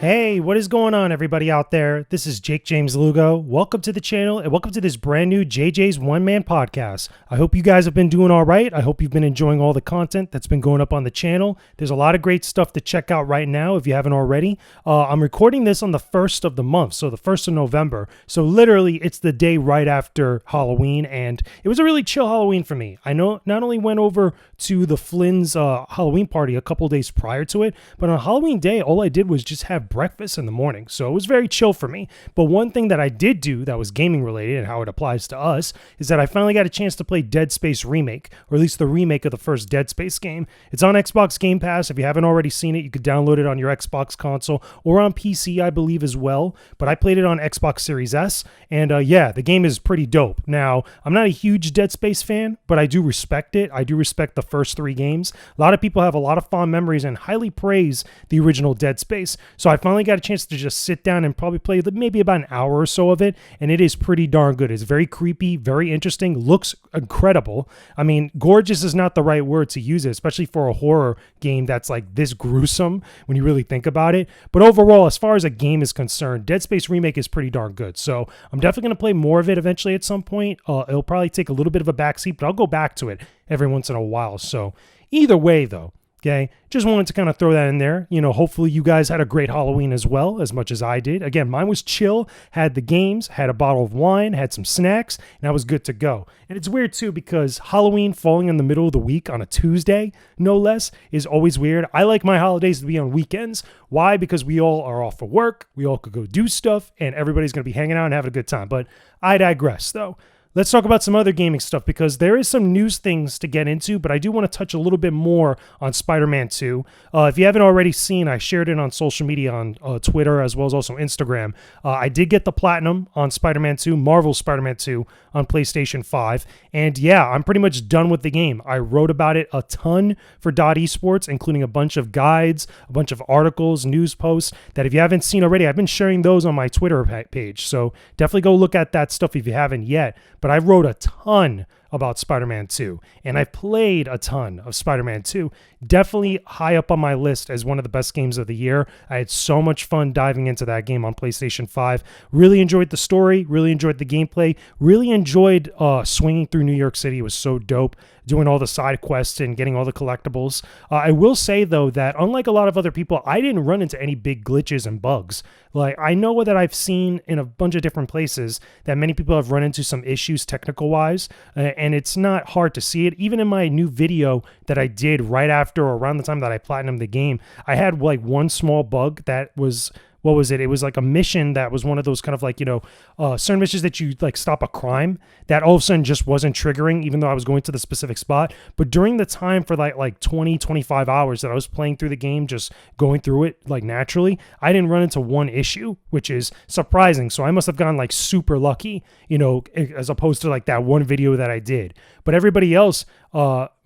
Hey, what is going on, everybody out there? This is Jakejames Lugo. Welcome to the channel and welcome to this brand new JJ's One Man Podcast. I hope you guys have been doing all right. I hope you've been enjoying all the content that's been going up on the channel. There's a lot of great stuff to check out right now if you haven't already. I'm recording this on the 1st of the month, so the 1st of November. So literally, it's the day right after Halloween, and it was a really chill Halloween for me. I know not only went over to the Flynn's Halloween party a couple days prior to it, but on Halloween day, all I did was just have breakfast in the morning. So it was very chill for me. But one thing that I did do that was gaming related and how it applies to us is that I finally got a chance to play Dead Space Remake, or at least the remake of the first Dead Space game. It's on Xbox Game Pass. If you haven't already seen it, you could download it on your Xbox console or on PC, I believe, as well. But I played it on Xbox Series S, and yeah, the game is pretty dope. Now, I'm not a huge Dead Space fan, but I do respect it. I do respect the first 3 games. A lot of people have a lot of fond memories and highly praise the original Dead Space. So I finally got a chance to just sit down and probably play maybe about an hour or so of it, and it is pretty darn good. It's very creepy, very interesting, looks incredible. I mean, gorgeous is not the right word to use it, especially for a horror game that's like this gruesome when you really think about it. But overall, as far as a game is concerned, Dead Space Remake is pretty darn good. So I'm definitely going to play more of it eventually at some point. It'll probably take a little bit of a backseat, but I'll go back to it every once in a while. So either way, though, okay, just wanted to kind of throw that in there. You know, hopefully you guys had a great Halloween as well, as much as I did. Again, mine was chill, had the games, had a bottle of wine, had some snacks, and I was good to go. And it's weird too because Halloween falling in the middle of the week on a Tuesday, no less, is always weird. I like my holidays to be on weekends. Why? Because we all are off for work, we all could go do stuff, and everybody's going to be hanging out and having a good time. But I digress, though. Let's talk about some other gaming stuff because there is some news things to get into, but I do want to touch a little bit more on Spider-Man 2. If you haven't already seen, I shared it on social media on Twitter as well as also Instagram. I did get the Platinum on Spider-Man 2, Marvel's Spider-Man 2 on PlayStation 5. And yeah, I'm pretty much done with the game. I wrote about it a ton for .esports, including a bunch of guides, a bunch of articles, news posts that if you haven't seen already, I've been sharing those on my Twitter page. So definitely go look at that stuff if you haven't yet. But I wrote a ton about Spider-Man 2, and I've played a ton of Spider-Man 2. Definitely high up on my list as one of the best games of the year. I had so much fun diving into that game on PlayStation 5. Really enjoyed the story, really enjoyed the gameplay, really enjoyed swinging through New York City. It was so dope, doing all the side quests and getting all the collectibles. I will say, though, that unlike a lot of other people, I didn't run into any big glitches and bugs. Like, I know that I've seen in a bunch of different places that many people have run into some issues technical-wise, and it's not hard to see it. Even in my new video that I did right after or around the time that I platinumed the game, I had like one small bug that was... What was it? It was like a mission that was one of those kind of like, certain missions that you like stop a crime that all of a sudden just wasn't triggering, even though I was going to the specific spot. But during the time for like 20, 25 hours that I was playing through the game, just going through it like naturally, I didn't run into one issue, which is surprising. So I must have gotten like super lucky, as opposed to like that one video that I did. But everybody else,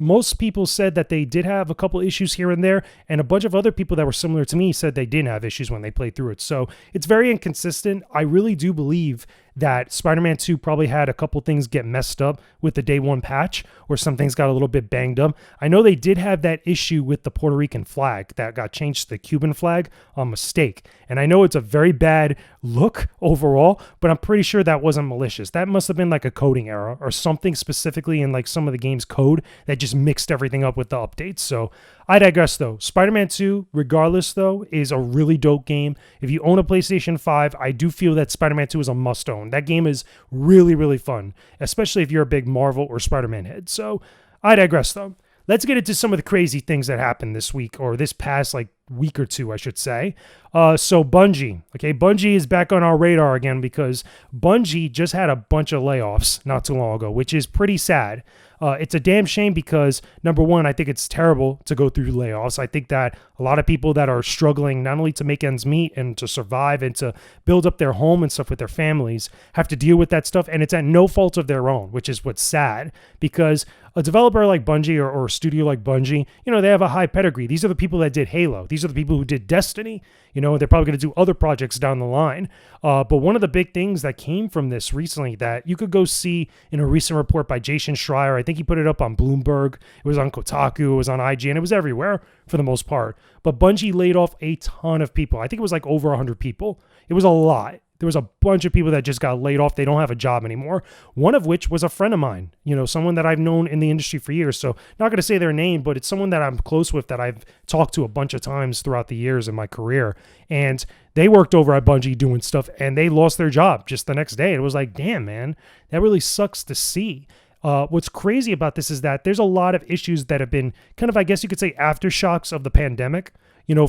most people said that they did have a couple issues here and there, and a bunch of other people that were similar to me said they didn't have issues when they played through it. So it's very inconsistent. I really do believe that Spider-Man 2 probably had a couple things get messed up with the day one patch, or some things got a little bit banged up. I know they did have that issue with the Puerto Rican flag that got changed to the Cuban flag on mistake. And I know it's a very bad look overall, but I'm pretty sure that wasn't malicious. That must have been like a coding error or something specifically in like some of the game's code that just mixed everything up with the updates. So I digress, though. Spider-Man 2, regardless, though, is a really dope game. If you own a PlayStation 5, I do feel that Spider-Man 2 is a must-own. That game is really, really fun, especially if you're a big Marvel or Spider-Man head. So I digress, though. Let's get into some of the crazy things that happened this week, or this past like week or two, I should say. So Bungie. Okay, Bungie is back on our radar again because Bungie just had a bunch of layoffs not too long ago, which is pretty sad. It's a damn shame because, number one, I think it's terrible to go through layoffs. I think that a lot of people that are struggling not only to make ends meet and to survive and to build up their home and stuff with their families have to deal with that stuff, and it's at no fault of their own, which is what's sad because a developer like Bungie or a studio like Bungie, they have a high pedigree. These are the people that did Halo. These are the people who did Destiny. They're probably going to do other projects down the line. But one of the big things that came from this recently that you could go see in a recent report by Jason Schreier, I think think he put it up on Bloomberg. It was on Kotaku. It was on IGN. It was everywhere for the most part. But Bungie laid off a ton of people. I think it was like over 100 people. It was a lot. There was a bunch of people that just got laid off. They don't have a job anymore. One of which was a friend of mine, someone that I've known in the industry for years. So not going to say their name, but it's someone that I'm close with that I've talked to a bunch of times throughout the years in my career. And they worked over at Bungie doing stuff and they lost their job just the next day. It was like, damn, man, that really sucks to see. What's crazy about this is that there's a lot of issues that have been kind of, I guess you could say, aftershocks of the pandemic,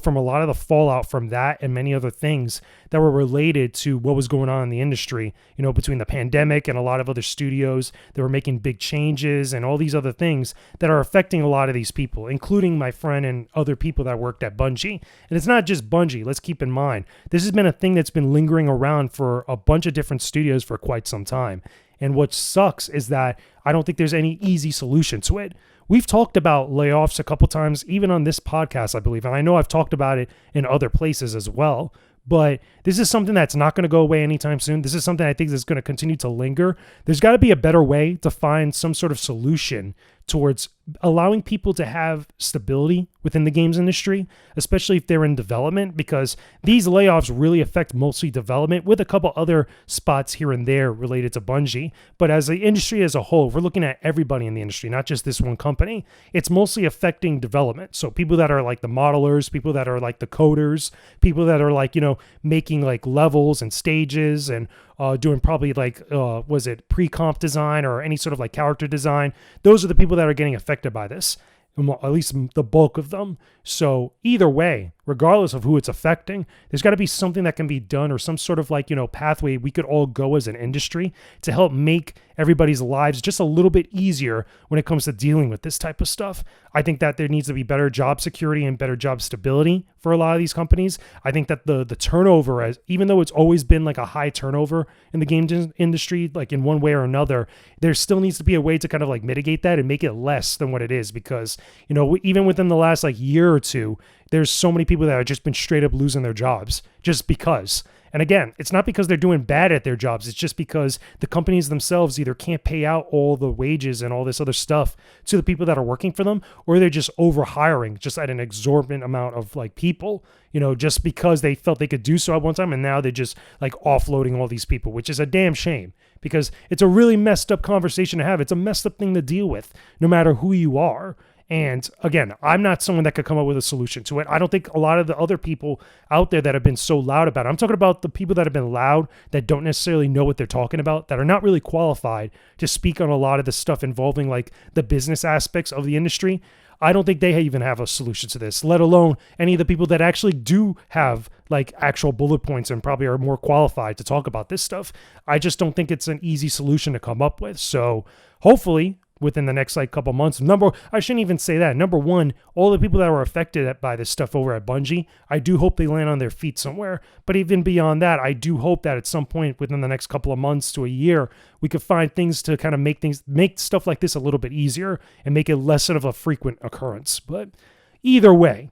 from a lot of the fallout from that and many other things that were related to what was going on in the industry, between the pandemic and a lot of other studios that were making big changes and all these other things that are affecting a lot of these people, including my friend and other people that worked at Bungie. And it's not just Bungie. Let's keep in mind, this has been a thing that's been lingering around for a bunch of different studios for quite some time. And what sucks is that I don't think there's any easy solution to it. We've talked about layoffs a couple times, even on this podcast, I believe. And I know I've talked about it in other places as well. But this is something that's not going to go away anytime soon. This is something I think is going to continue to linger. There's got to be a better way to find some sort of solution towards allowing people to have stability within the games industry, especially if they're in development, because these layoffs really affect mostly development with a couple other spots here and there related to Bungie. But as the industry as a whole, we're looking at everybody in the industry, not just this one company. It's mostly affecting development. So people that are like the modelers, people that are like the coders, people that are like, making like levels and stages and doing probably like, was it pre-comp design or any sort of like character design? Those are the people that are getting affected by this, at least the bulk of them. So either way, regardless of who it's affecting, there's got to be something that can be done or some sort of like, pathway we could all go as an industry to help make everybody's lives just a little bit easier when it comes to dealing with this type of stuff. I think that there needs to be better job security and better job stability for a lot of these companies. I think that the turnover, even though it's always been like a high turnover in the games industry, like in one way or another, there still needs to be a way to kind of like mitigate that and make it less than what it is, because, even within the last like year or two, there's so many people that have just been straight up losing their jobs just because. And again, it's not because they're doing bad at their jobs. It's just because the companies themselves either can't pay out all the wages and all this other stuff to the people that are working for them, or they're just over hiring just at an exorbitant amount of like people, just because they felt they could do so at one time. And now they're just like offloading all these people, which is a damn shame, because it's a really messed up conversation to have. It's a messed up thing to deal with, no matter who you are. And again, I'm not someone that could come up with a solution to it. I don't think a lot of the other people out there that have been so loud about it, I'm talking about the people that have been loud, that don't necessarily know what they're talking about, that are not really qualified to speak on a lot of the stuff involving like the business aspects of the industry. I don't think they even have a solution to this, let alone any of the people that actually do have like actual bullet points and probably are more qualified to talk about this stuff. I just don't think it's an easy solution to come up with. So hopefully within the next like couple months, I shouldn't even say that. Number one, all the people that were affected by this stuff over at Bungie, I do hope they land on their feet somewhere. But even beyond that, I do hope that at some point within the next couple of months to a year, we could find things to kind of make stuff like this a little bit easier and make it less of a frequent occurrence. But either way,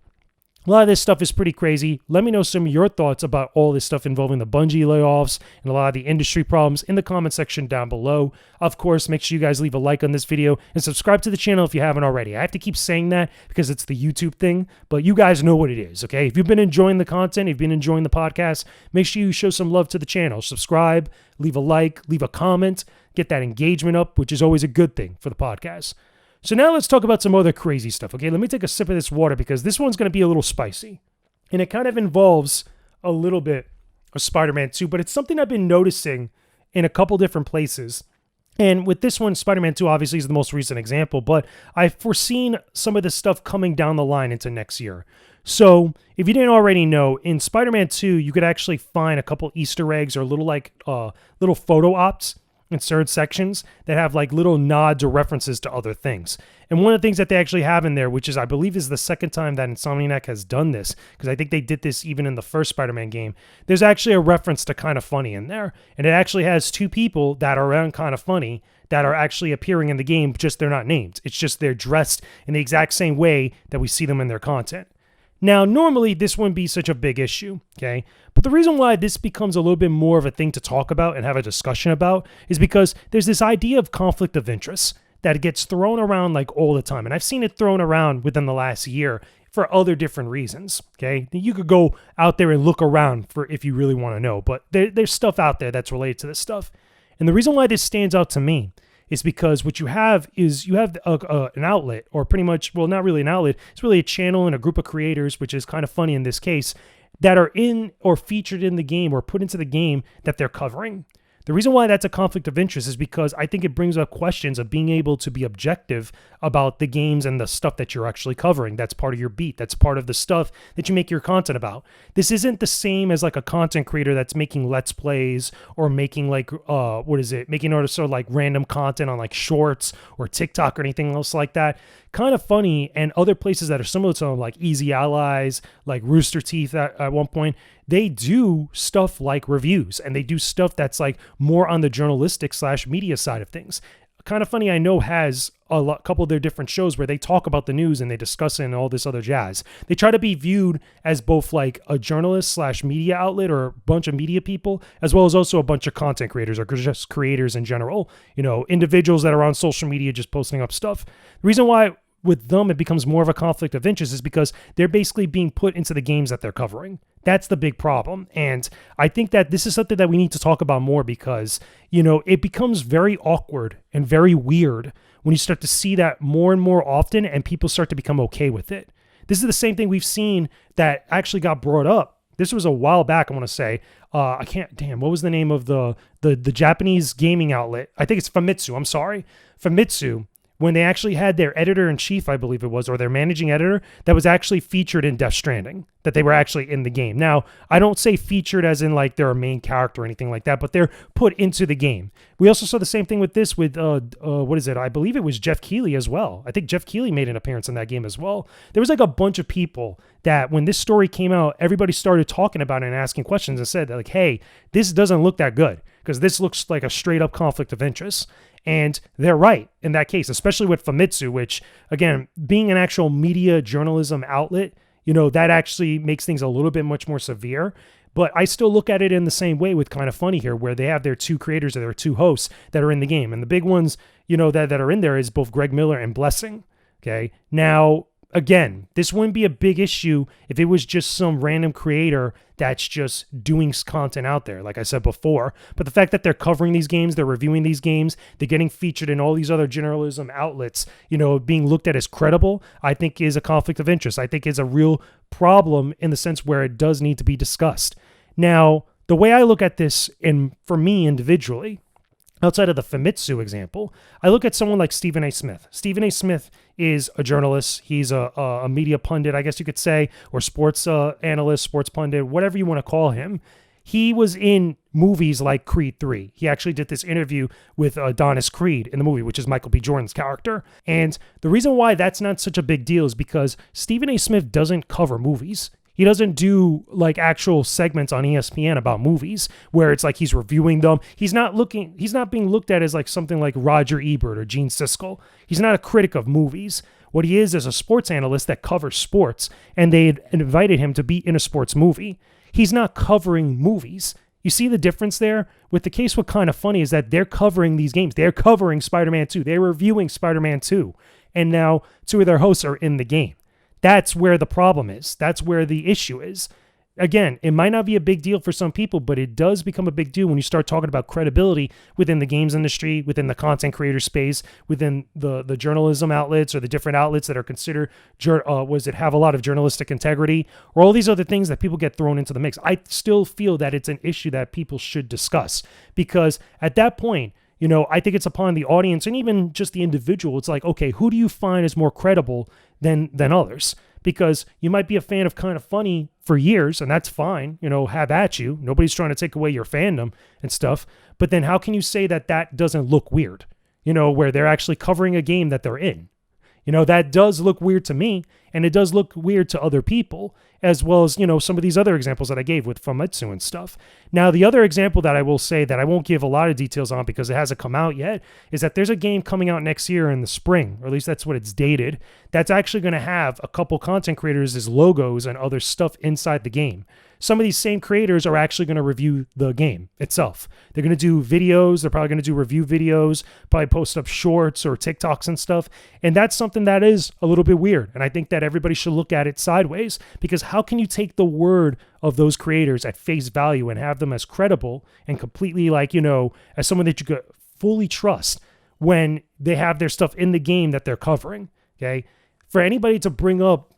a lot of this stuff is pretty crazy. Let me know some of your thoughts about all this stuff involving the Bungie layoffs and a lot of the industry problems in the comment section down below. Of course, make sure you guys leave a like on this video and subscribe to the channel if you haven't already. I have to keep saying that because it's the YouTube thing, but you guys know what it is, okay? If you've been enjoying the content, if you've been enjoying the podcast, make sure you show some love to the channel. Subscribe, leave a like, leave a comment, get that engagement up, which is always a good thing for the podcast. So now let's talk about some other crazy stuff, okay? Let me take a sip of this water because this one's going to be a little spicy. And it kind of involves a little bit of Spider-Man 2, but it's something I've been noticing in a couple different places. And with this one, Spider-Man 2 obviously is the most recent example, but I've foreseen some of this stuff coming down the line into next year. So if you didn't already know, in Spider-Man 2, you could actually find a couple Easter eggs or little photo ops in certain sections that have like little nods or references to other things. And one of the things that they actually have in there, which is I believe is the second time that Insomniac has done this, because I think they did this even in the first Spider-Man game, there's actually a reference to Kinda Funny in there. And it actually has two people that are around Kinda Funny that are actually appearing in the game, just they're not named. It's just they're dressed in the exact same way that we see them in their content. Now, normally this wouldn't be such a big issue, okay? But the reason why this becomes a little bit more of a thing to talk about and have a discussion about is because there's this idea of conflict of interest that gets thrown around like all the time. And I've seen it thrown around within the last year for other different reasons. Okay. You could go out there and look around for if you really want to know, but there's stuff out there that's related to this stuff. And the reason why this stands out to me is because what you have is you have an outlet, or pretty much, well, not really an outlet. It's really a channel and a group of creators, which is kind of funny in this case, that are in or featured in the game or put into the game that they're covering. The reason why that's a conflict of interest is because I think it brings up questions of being able to be objective about the games and the stuff that you're actually covering. That's part of your beat. That's part of the stuff that you make your content about. This isn't the same as like a content creator that's making Let's Plays or making like, making sort of like random content on like Shorts or TikTok or anything else like that. Kind of funny, and other places that are similar to them, like Easy Allies, like Rooster Teeth at one point, they do stuff like reviews, and they do stuff that's like more on the journalistic / media side of things. Kind of funny, I know has a couple of their different shows where they talk about the news and they discuss it and all this other jazz. They try to be viewed as both like a journalist / media outlet or a bunch of media people, as well as also a bunch of content creators or just creators in general, individuals that are on social media just posting up stuff. The reason why with them it becomes more of a conflict of interest is because they're basically being put into the games that they're covering. That's the big problem. And I think that this is something that we need to talk about more because, it becomes very awkward and very weird when you start to see that more and more often and people start to become okay with it. This is the same thing we've seen that actually got brought up. This was a while back, I want to say. What was the name of the Japanese gaming outlet? I think it's Famitsu. I'm sorry. Famitsu. When they actually had their editor-in-chief, I believe it was, or their managing editor, that was actually featured in Death Stranding, that they were actually in the game. Now, I don't say featured as in like they're a main character or anything like that, but they're put into the game. We also saw the same thing with this with, I believe it was Jeff Keighley as well. I think Jeff Keighley made an appearance in that game as well. There was like a bunch of people that when this story came out, everybody started talking about it and asking questions and said like, hey, this doesn't look that good because this looks like a straight up conflict of interest. And they're right in that case, especially with Famitsu, which, again, being an actual media journalism outlet, that actually makes things a little bit much more severe. But I still look at it in the same way with Kind of Funny here, where they have their two creators or their two hosts that are in the game. And the big ones, that are in there is both Greg Miller and Blessing. Okay. Now, again, this wouldn't be a big issue if it was just some random creator that's just doing content out there, like I said before. But the fact that they're covering these games, they're reviewing these games, they're getting featured in all these other journalism outlets, being looked at as credible, I think is a conflict of interest. I think is a real problem in the sense where it does need to be discussed. Now, the way I look at this, and for me individually, outside of the Famitsu example, I look at someone like Stephen A. Smith. Stephen A. Smith is a journalist. He's a media pundit, I guess you could say, or sports analyst, sports pundit, whatever you want to call him. He was in movies like Creed 3. He actually did this interview with Adonis Creed in the movie, which is Michael B. Jordan's character. And the reason why that's not such a big deal is because Stephen A. Smith doesn't cover movies. He doesn't do like actual segments on ESPN about movies where it's like he's reviewing them. He's not being looked at as like something like Roger Ebert or Gene Siskel. He's not a critic of movies. What he is a sports analyst that covers sports, and they invited him to be in a sports movie. He's not covering movies. You see the difference there? With the case with Kind of Funny is that they're covering these games. They're covering Spider-Man 2. They're reviewing Spider-Man 2. And now two of their hosts are in the game. That's where the problem is. That's where the issue is. Again, it might not be a big deal for some people, but it does become a big deal when you start talking about credibility within the games industry, within the content creator space, within the journalism outlets or the different outlets that are considered, have a lot of journalistic integrity, or all these other things that people get thrown into the mix. I still feel that it's an issue that people should discuss because at that point, I think it's upon the audience and even just the individual. It's like, okay, who do you find is more credible than others? Because you might be a fan of Kind of Funny for years, and that's fine, have at you. Nobody's trying to take away your fandom and stuff. But then how can you say that doesn't look weird, where they're actually covering a game that they're in? That does look weird to me. And it does look weird to other people, as well as, some of these other examples that I gave with Famitsu and stuff. Now, the other example that I will say that I won't give a lot of details on because it hasn't come out yet is that there's a game coming out next year in the spring, or at least that's what it's dated, that's actually going to have a couple content creators as logos and other stuff inside the game. Some of these same creators are actually going to review the game itself. They're going to do videos. They're probably going to do review videos, probably post up shorts or TikToks and stuff. And that's something that is a little bit weird. And I think that everybody should look at it sideways, because how can you take the word of those creators at face value and have them as credible and completely as someone that you could fully trust when they have their stuff in the game that they're covering? Okay. For anybody to bring up,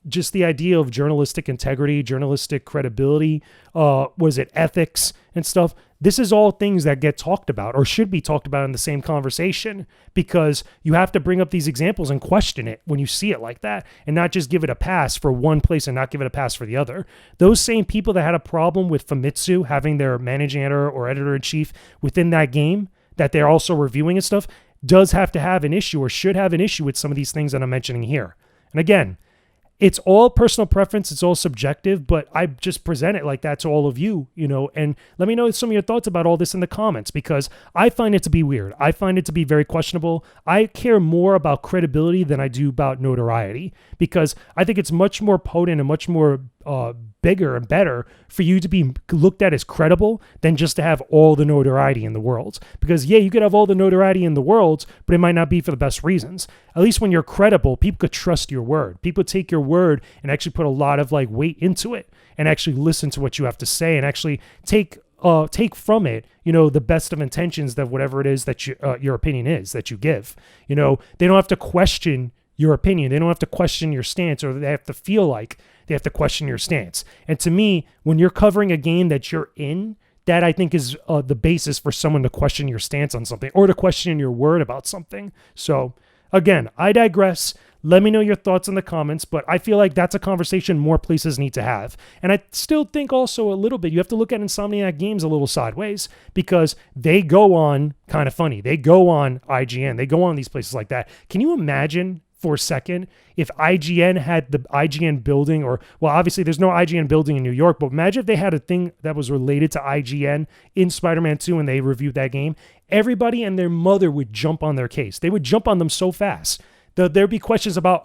just the idea of journalistic integrity, journalistic credibility, ethics and stuff. This is all things that get talked about or should be talked about in the same conversation, because you have to bring up these examples and question it when you see it like that, and not just give it a pass for one place and not give it a pass for the other. Those same people that had a problem with Famitsu having their managing editor or editor-in-chief within that game that they're also reviewing and stuff does have to have an issue or should have an issue with some of these things that I'm mentioning here. And again, it's all personal preference. It's all subjective, but I just present it like that to all of you, and let me know some of your thoughts about all this in the comments, because I find it to be weird. I find it to be very questionable. I care more about credibility than I do about notoriety, because I think it's much more potent and much more bigger and better for you to be looked at as credible than just to have all the notoriety in the world. Because you could have all the notoriety in the world, but it might not be for the best reasons. At least when you're credible, people could trust your word. People take your word and actually put a lot of weight into it and actually listen to what you have to say and actually take from it, the best of intentions that whatever it is that your opinion is that you give. They don't have to question your opinion. They don't have to question your stance, or they have to feel like they have to question your stance. And to me, when you're covering a game that you're in, that I think is the basis for someone to question your stance on something or to question your word about something. So again, I digress. Let me know your thoughts in the comments, but I feel like that's a conversation more places need to have. And I still think also a little bit, you have to look at Insomniac Games a little sideways, because they go on Kind of Funny. They go on IGN. They go on these places like that. Can you imagine for a second if IGN had the IGN building, or, well, obviously there's no IGN building in New York, but imagine if they had a thing that was related to IGN in Spider-Man 2 and they reviewed that game. Everybody and their mother would jump on their case. They would jump on them so fast. There'd be questions about,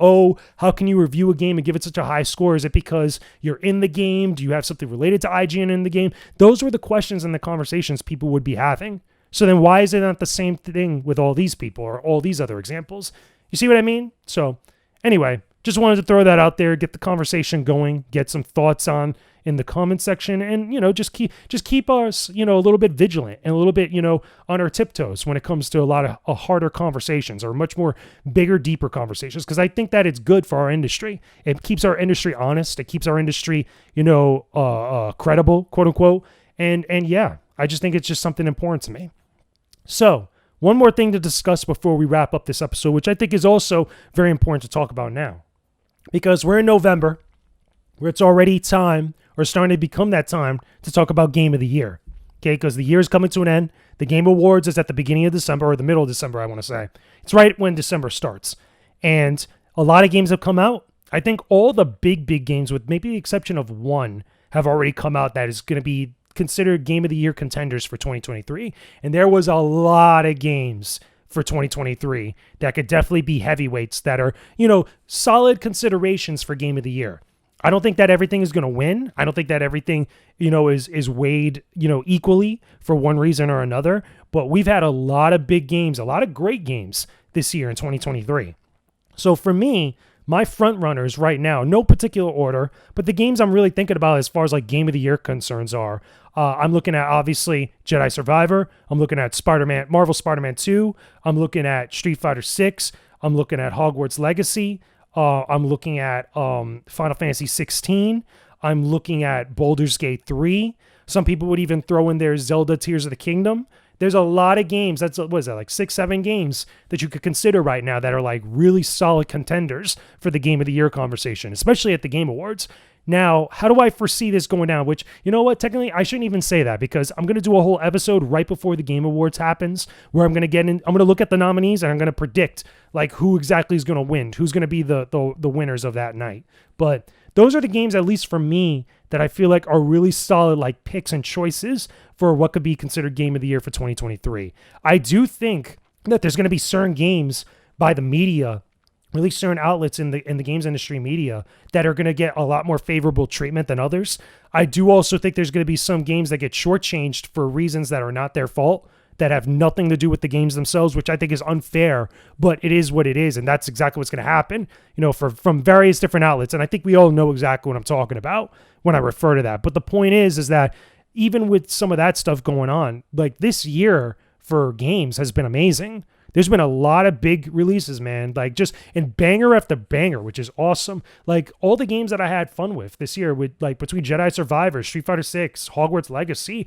how can you review a game and give it such a high score? Is it because you're in the game? Do you have something related to IGN in the game? Those were the questions and the conversations people would be having. So then why is it not the same thing with all these people or all these other examples? You see what I mean? So anyway, just wanted to throw that out there, get the conversation going, get some thoughts on in the comment section, and just keep us a little bit vigilant and a little bit on our tiptoes when it comes to a lot of harder conversations or much more bigger, deeper conversations, because I think that it's good for our industry. It keeps our industry honest. It keeps our industry credible, quote unquote. And yeah, I just think it's just something important to me. So one more thing to discuss before we wrap up this episode, which I think is also very important to talk about now, because we're in November, where it's already time, or starting to become that time, to talk about Game of the Year. Okay, because the year is coming to an end. The Game Awards is at the beginning of December, or the middle of December, I want to say. It's right when December starts. And a lot of games have come out. I think all the big games, with maybe the exception of one, have already come out that is going to be considered Game of the Year contenders for 2023. And there was a lot of games for 2023 that could definitely be heavyweights that are, solid considerations for Game of the Year. I don't think that everything is going to win. I don't think that everything, is weighed, equally for one reason or another. But we've had a lot of big games, a lot of great games this year in 2023. So for me, my front runners right now, no particular order, but the games I'm really thinking about as far as Game of the Year concerns are, I'm looking at obviously Jedi Survivor. I'm looking at Marvel Spider-Man 2. I'm looking at Street Fighter 6. I'm looking at Hogwarts Legacy. I'm looking at Final Fantasy 16. I'm looking at Baldur's Gate 3. Some people would even throw in there Zelda Tears of the Kingdom. there's a lot of games. What is that, like 6-7 games that you could consider right now that are like really solid contenders for the Game of the Year conversation, especially at the Game Awards. Now, how do I foresee this going down? Which, you know what, technically I shouldn't even say that, because I'm going to do a whole episode right before the Game Awards happens where I'm going to look at the nominees and I'm going to predict like who exactly is going to win, who's going to be the winners of that night. But those are the games, at least for me, that I feel like are really solid like picks and choices for what could be considered Game of the Year for 2023. I do think that there's going to be certain games by the media, really certain outlets in the games industry media, that are going to get a lot more favorable treatment than others. I do also think there's going to be some games that get shortchanged for reasons that are not their fault, that have nothing to do with the games themselves, which I think is unfair, but it is what it is, and that's exactly what's going to happen, from various different outlets. And I think we all know exactly what I'm talking about when I refer to that. But the point is that even with some of that stuff going on, like this year for games has been amazing. There's been a lot of big releases, man, like just in banger after banger, which is awesome. Like all the games that I had fun with this year, with like between Jedi Survivor, Street Fighter 6, Hogwarts Legacy,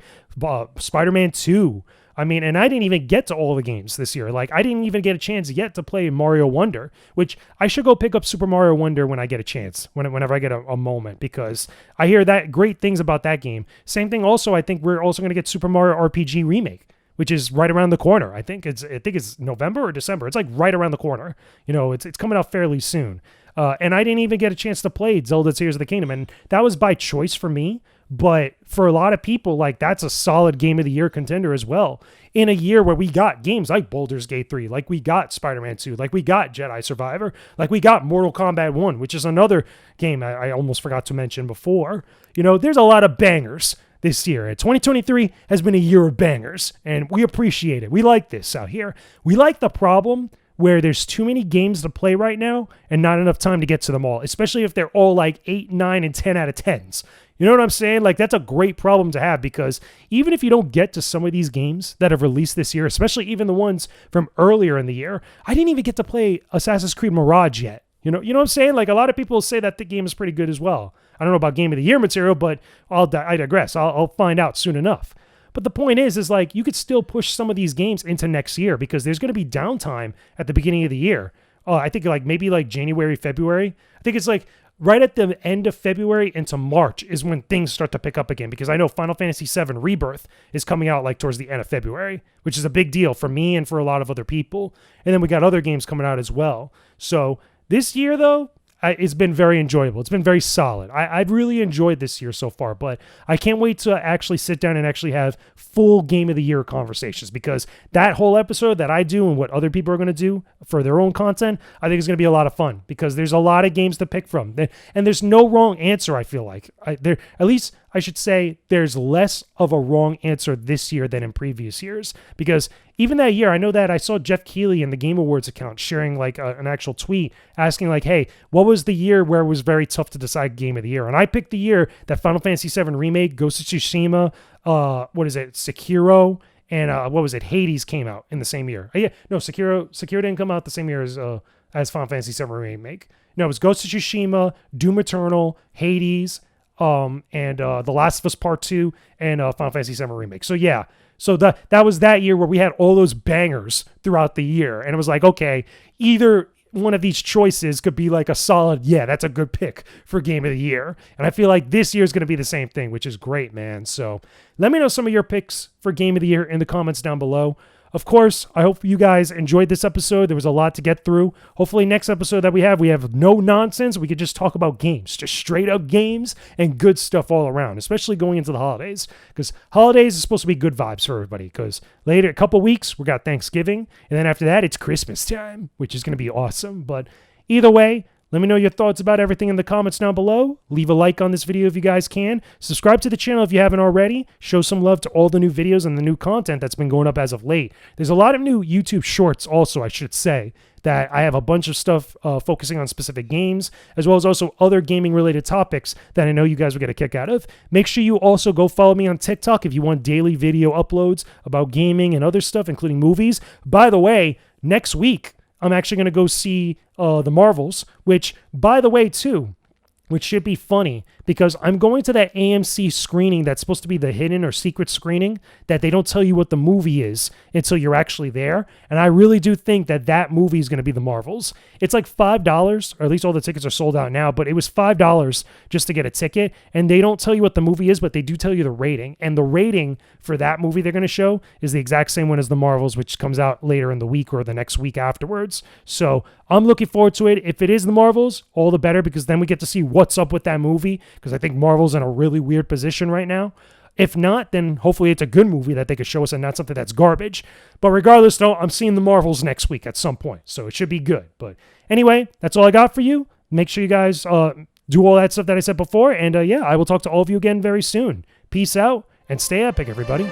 Spider-Man 2. I mean, and I didn't even get to all the games this year. Like I didn't even get a chance yet to play Mario Wonder, which I should go pick up Super Mario Wonder when I get a chance, whenever I get a moment, because I hear that great things about that game. Same thing also, I think we're also going to get Super Mario RPG Remake, which is right around the corner. I think it's November or December. It's like right around the corner. It's coming out fairly soon. And I didn't even get a chance to play Zelda Tears of the Kingdom, and that was by choice for me. But for a lot of people, like that's a solid Game of the Year contender as well. In a year where we got games like Baldur's Gate 3, like we got Spider-Man 2, like we got Jedi Survivor, like we got Mortal Kombat 1, which is another game I almost forgot to mention before. There's a lot of bangers this year. 2023 has been a year of bangers, and we appreciate it. We like this out here. We like the problem where there's too many games to play right now and not enough time to get to them all, especially if they're all like 8, 9, and 10 out of 10s. You know what I'm saying? Like that's a great problem to have, because even if you don't get to some of these games that have released this year, especially even the ones from earlier in the year, I didn't even get to play Assassin's Creed Mirage yet. You know what I'm saying? Like a lot of people say that the game is pretty good as well. I don't know about Game of the Year material, but I digress. I'll find out soon enough. But the point is like you could still push some of these games into next year, because there's going to be downtime at the beginning of the year. I think like maybe like January, February. I think it's like right at the end of February into March is when things start to pick up again, because I know Final Fantasy VII Rebirth is coming out like towards the end of February, which is a big deal for me and for a lot of other people. And then we got other games coming out as well. So this year, though, it's been very enjoyable. It's been very solid. I've really enjoyed this year so far, but I can't wait to actually sit down and actually have full Game of the Year conversations, because that whole episode that I do and what other people are going to do for their own content, I think is going to be a lot of fun, because there's a lot of games to pick from. And there's no wrong answer, I feel like. At least I should say there's less of a wrong answer this year than in previous years, because even that year, I know that I saw Jeff Keighley in the Game Awards account sharing like an actual tweet asking like, hey, what was the year where it was very tough to decide Game of the Year? And I picked the year that Final Fantasy VII Remake, Ghost of Tsushima, Sekiro, and Hades came out in the same year. Sekiro didn't come out the same year as Final Fantasy VII Remake. No, it was Ghost of Tsushima, Doom Eternal, Hades, and The Last of Us Part 2, and Final Fantasy VII Remake. So yeah. So that was that year where we had all those bangers throughout the year. And it was like, okay, either one of these choices could be like a solid, yeah, that's a good pick for Game of the Year. And I feel like this year is going to be the same thing, which is great, man. So let me know some of your picks for Game of the Year in the comments down below. Of course, I hope you guys enjoyed this episode. There was a lot to get through. Hopefully next episode that we have no nonsense. We could just talk about games, just straight up games and good stuff all around, especially going into the holidays, because holidays is supposed to be good vibes for everybody, because later, a couple weeks, we got Thanksgiving, and then after that, it's Christmas time, which is going to be awesome. But either way, let me know your thoughts about everything in the comments down below. Leave a like on this video if you guys can. Subscribe to the channel if you haven't already. Show some love to all the new videos and the new content that's been going up as of late. There's a lot of new YouTube shorts also, I should say, that I have a bunch of stuff focusing on specific games, as well as also other gaming related topics that I know you guys will get a kick out of. Make sure you also go follow me on TikTok if you want daily video uploads about gaming and other stuff, including movies. By the way, next week, I'm actually going to go see The Marvels, which, by the way, too, which should be funny because I'm going to that AMC screening that's supposed to be the hidden or secret screening that they don't tell you what the movie is until you're actually there. And I really do think that that movie is going to be The Marvels. It's like $5, or at least all the tickets are sold out now, but it was $5 just to get a ticket. And they don't tell you what the movie is, but they do tell you the rating. And the rating for that movie they're going to show is the exact same one as The Marvels, which comes out later in the week or the next week afterwards. So I'm looking forward to it. If it is The Marvels, all the better, because then we get to see what's up with that movie, because I think Marvel's in a really weird position right now. If not, then hopefully it's a good movie that they could show us and not something that's garbage. But regardless, though, I'm seeing The Marvels next week at some point, so it should be good. But anyway, that's all I got for you. Make sure you guys do all that stuff that I said before. And yeah, I will talk to all of you again very soon. Peace out and stay epic, everybody.